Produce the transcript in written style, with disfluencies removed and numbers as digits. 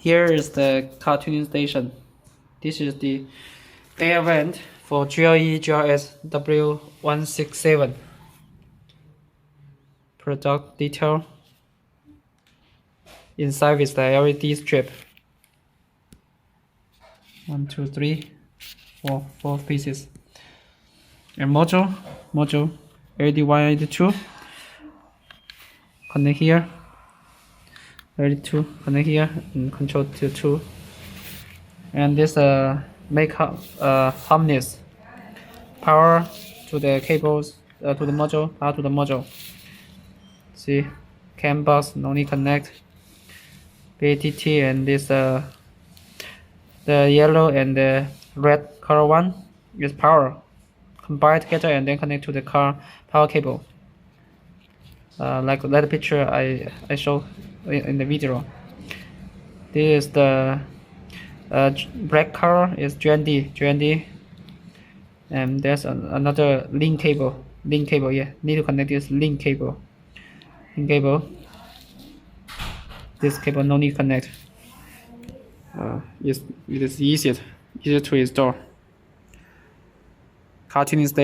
Here is the car tuning station. This is the airvent for GLE GLS W167. Product detail. Inside is the LED strip. 1, 2, 3, 4 pieces. And module LED1, LED2. Connect here. LED2 connect here and control to 2. And this make harness power to the cables to the module, power to the module. See, CAN box no need connect. BATT and this the yellow and the red color one is power. Combine together and then connect to the car power cable. Like that picture I show in the video. This is the black color is GND, and there's another link cable. Yeah, need to connect this link cable. This cable no need connect. It is easier to install. Car tuning station.